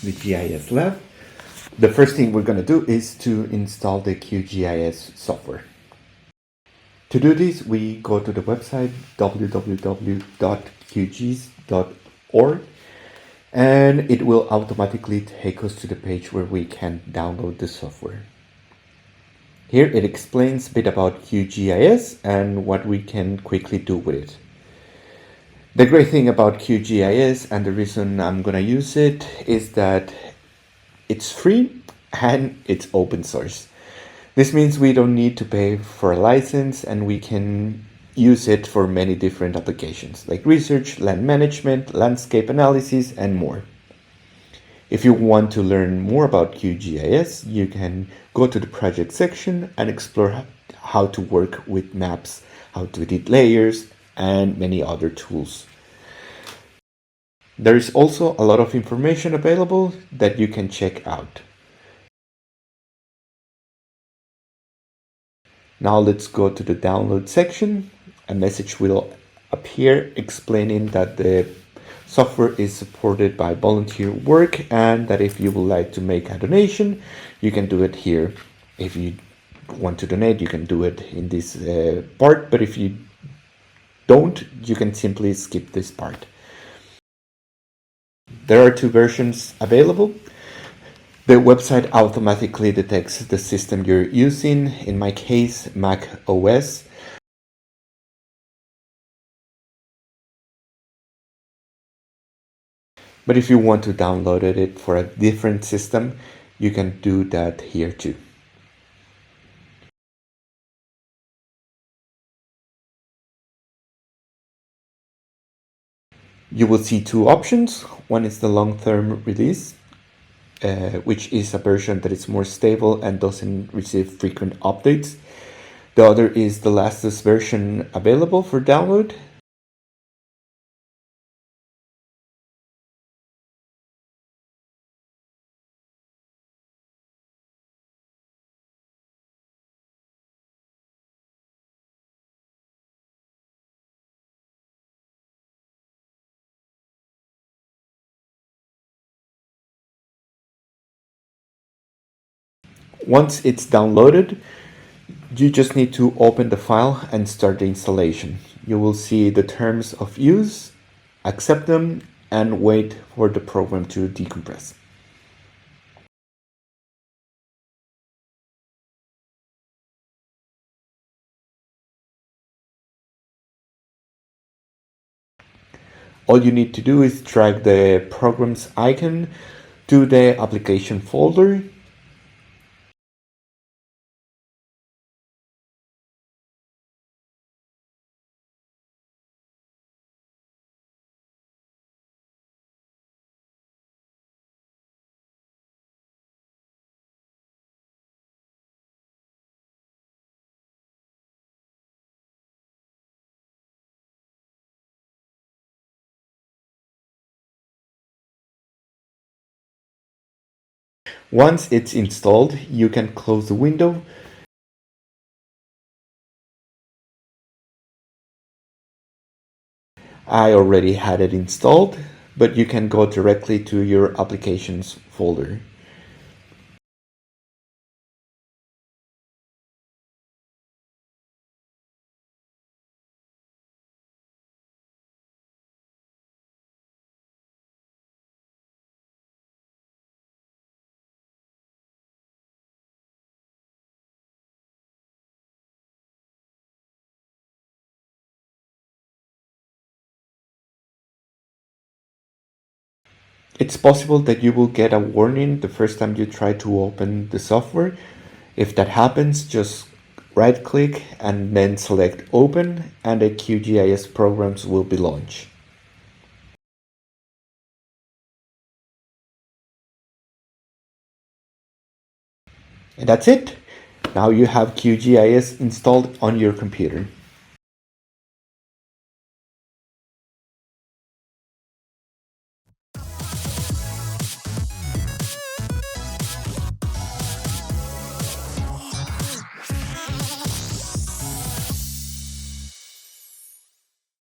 the GIS lab. The first thing we're going to do is to install the QGIS software. To do this, we go to the website www.qgis.org, and it will automatically take us to the page where we can download the software. Here it explains a bit about QGIS and what we can quickly do with it. The great thing about QGIS, and the reason I'm going to use it, is that it's free and it's open source. This means we don't need to pay for a license, and we can use it for many different applications like research, land management, landscape analysis, and more. If you want to learn more about QGIS, you can go to the project section and explore how to work with maps, how to edit layers, and many other tools. There is also a lot of information available that you can check out. Now let's go to the download section. A message will appear explaining that the software is supported by volunteer work, and that if you would like to make a donation, you can do it here. If you want to donate, you can do it in this part, but if you don't, you can simply skip this part. There are two versions available. The website automatically detects the system you're using, in my case, Mac OS. But if you want to download it for a different system, you can do that here too. You will see two options. One is the long-term release, which is a version that is more stable and doesn't receive frequent updates. The other is the latest version available for download. Once it's downloaded, you just need to open the file and start the installation. You will see the terms of use, accept them, and wait for the program to decompress. All you need to do is drag the program's icon to the application folder. Once it's installed, you can close the window. I already had it installed, but you can go directly to your applications folder. It's possible that you will get a warning the first time you try to open the software. If that happens, just right click and then select open, and the QGIS programs will be launched. And that's it. Now you have QGIS installed on your computer.